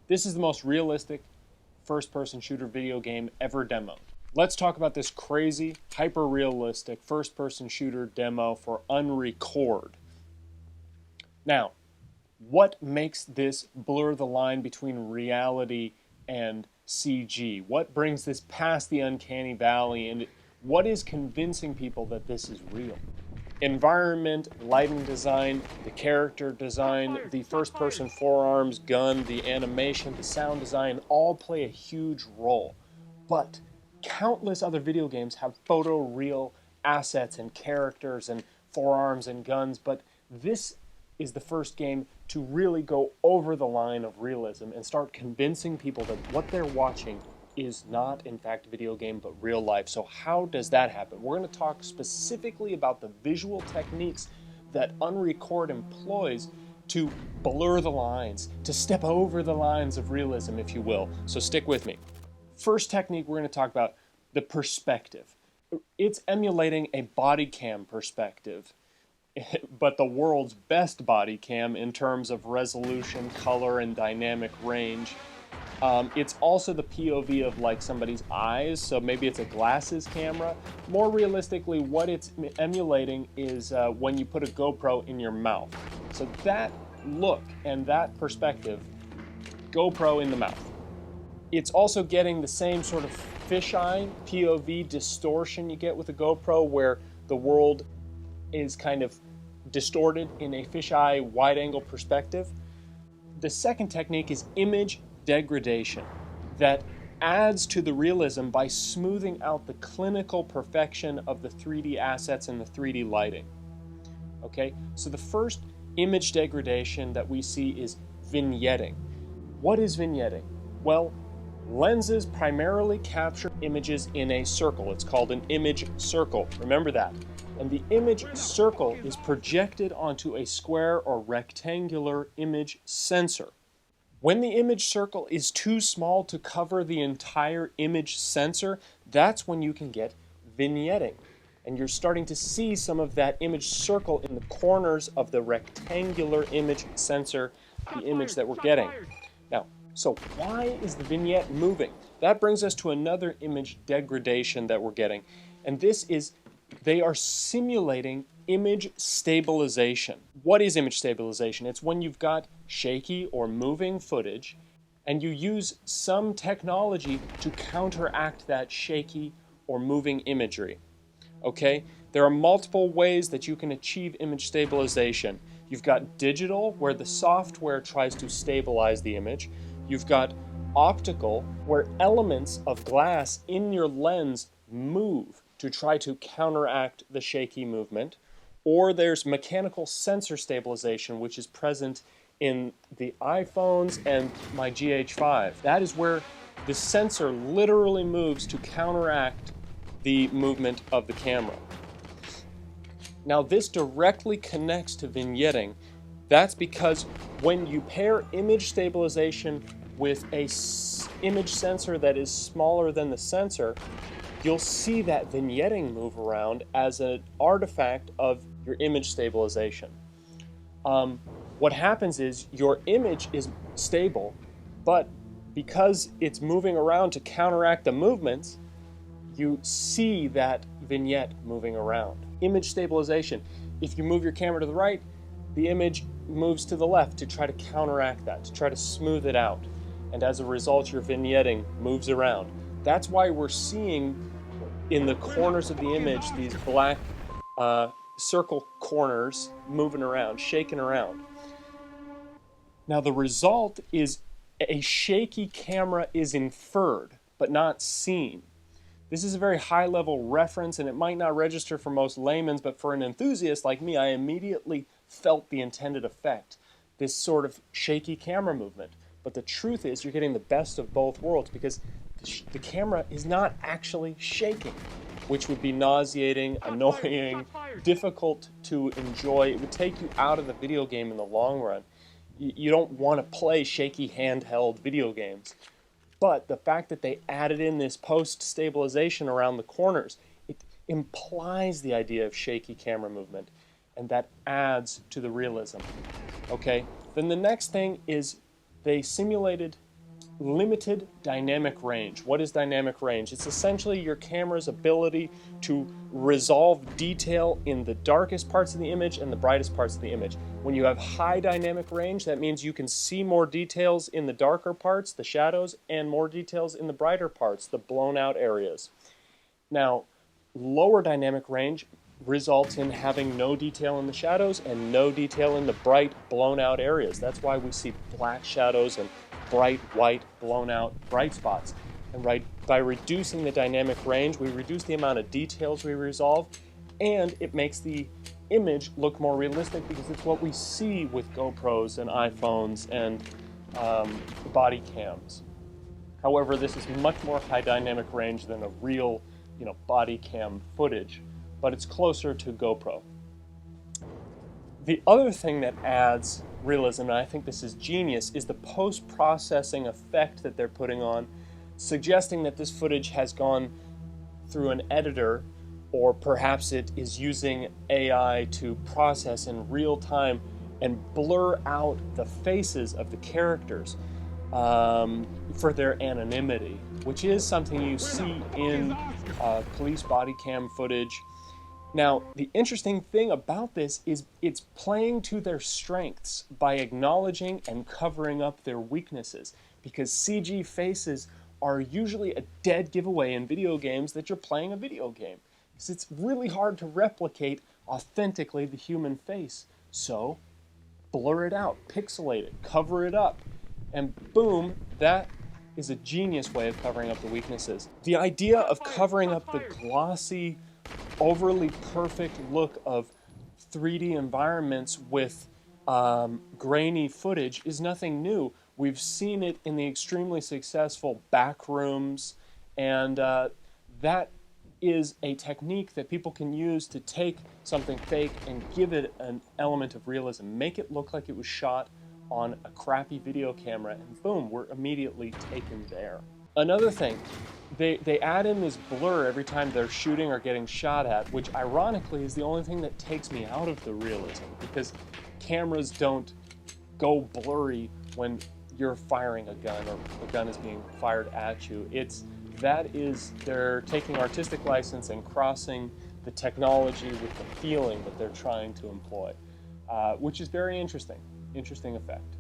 This is the most realistic first-person shooter video game ever demoed. Let's talk about this crazy, hyper-realistic first-person shooter demo for Unrecord. Now, what makes this blur the line between reality and CG? What brings this past the uncanny valley, and what is convincing people that this is real? Environment, lighting design, the character design, the first-person forearms, gun, the animation, the sound design all play a huge role. But countless other video games have photoreal assets and characters and forearms and guns, but this is the first game to really go over the line of realism and start convincing people that what they're watching is not in fact a video game but real life. So how does that happen? We're going to talk specifically about the visual techniques that Unrecord employs to blur the lines, to step over the lines of realism, if you will. So stick with me. First technique we're going to talk about, the perspective. It's emulating a body cam perspective, but the world's best body cam in terms of resolution, color, and dynamic range. It's also the POV of like somebody's eyes, so maybe it's a glasses camera. More realistically, what it's emulating is when you put a GoPro in your mouth. So that look and that perspective, GoPro in the mouth. It's also getting the same sort of fisheye POV distortion you get with a GoPro, where the world is kind of distorted in a fisheye wide-angle perspective. The second technique is image degradation that adds to the realism by smoothing out the clinical perfection of the 3D assets and the 3D lighting. Okay, so the first image degradation that we see is vignetting. What is vignetting? Well, lenses primarily capture images in a circle. It's called an image circle. Remember that. And the image circle is projected onto a square or rectangular image sensor. When the image circle is too small to cover the entire image sensor, that's when you can get vignetting. And you're starting to see some of that image circle in the corners of the rectangular image sensor, the image that we're getting. Now, so why is the vignette moving? That brings us to another image degradation that we're getting. And this is, they are simulating image stabilization. What is image stabilization? It's when you've got shaky or moving footage and you use some technology to counteract that shaky or moving imagery. Okay? There are multiple ways that you can achieve image stabilization. You've got digital, where the software tries to stabilize the image. You've got optical, where elements of glass in your lens move to try to counteract the shaky movement. Or there's mechanical sensor stabilization, which is present in the iPhones and my GH5. That is where the sensor literally moves to counteract the movement of the camera. Now this directly connects to vignetting. That's because when you pair image stabilization with a image sensor that is smaller than the sensor, you'll see that vignetting move around as an artifact of your image stabilization. What happens is your image is stable, but because it's moving around to counteract the movements, you see that vignette moving around. Image stabilization. If you move your camera to the right, the image moves to the left to try to counteract that, to try to smooth it out. And as a result, your vignetting moves around. That's why we're seeing in the corners of the image these black circle corners moving around, shaking around. Now the result is a shaky camera is inferred, but not seen. This is a very high-level reference, and it might not register for most laymen, but for an enthusiast like me, I immediately felt the intended effect, this sort of shaky camera movement. But the truth is, you're getting the best of both worlds, because the camera is not actually shaking, which would be nauseating, annoying, difficult to enjoy. It would take you out of the video game in the long run. You don't want to play shaky handheld video games. But the fact that they added in this post-stabilization around the corners, it implies the idea of shaky camera movement, and that adds to the realism. Okay? Then the next thing is they simulated limited dynamic range. What is dynamic range? It's essentially your camera's ability to resolve detail in the darkest parts of the image and the brightest parts of the image. When you have high dynamic range, that means you can see more details in the darker parts, the shadows, and more details in the brighter parts, the blown out areas. Now, lower dynamic range results in having no detail in the shadows and no detail in the bright, blown out areas. That's why we see black shadows and bright, white, blown out bright spots. And by reducing the dynamic range, we reduce the amount of details we resolve, and it makes the image look more realistic because it's what we see with GoPros and iPhones and body cams. However, this is much more high dynamic range than a real, body cam footage, but it's closer to GoPro. The other thing that adds realism, and I think this is genius, is the post-processing effect that they're putting on, suggesting that this footage has gone through an editor, or perhaps it is using AI to process in real time and blur out the faces of the characters for their anonymity, which is something you see in police body cam footage. Now, the interesting thing about this is it's playing to their strengths by acknowledging and covering up their weaknesses, because CG faces are usually a dead giveaway in video games that you're playing a video game, because it's really hard to replicate authentically the human face. So, blur it out, pixelate it, cover it up, and boom, that is a genius way of covering up the weaknesses. The idea of covering up the glossy, overly perfect look of 3D environments with grainy footage is nothing new. We've seen it in the extremely successful Backrooms, and that is a technique that people can use to take something fake and give it an element of realism. Make it look like it was shot on a crappy video camera, and boom, we're immediately taken there. Another thing, they add in this blur every time they're shooting or getting shot at, which ironically is the only thing that takes me out of the realism, because cameras don't go blurry when you're firing a gun or a gun is being fired at you. They're taking artistic license and crossing the technology with the feeling that they're trying to employ, which is very interesting effect.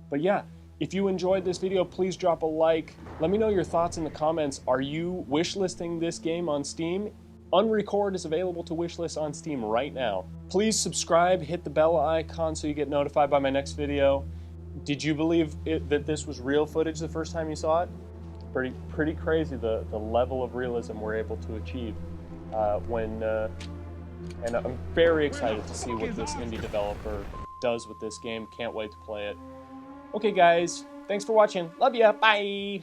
But yeah, if you enjoyed this video, please drop a like. Let me know your thoughts in the comments. Are you wishlisting this game on Steam? Unrecord is available to wishlist on Steam right now. Please subscribe, hit the bell icon so you get notified by my next video. Did you believe that this was real footage the first time you saw it? Pretty crazy the level of realism we're able to achieve and I'm very excited to see what this indie developer does with this game. Can't wait to play it. Okay guys, thanks for watching. Love ya, bye!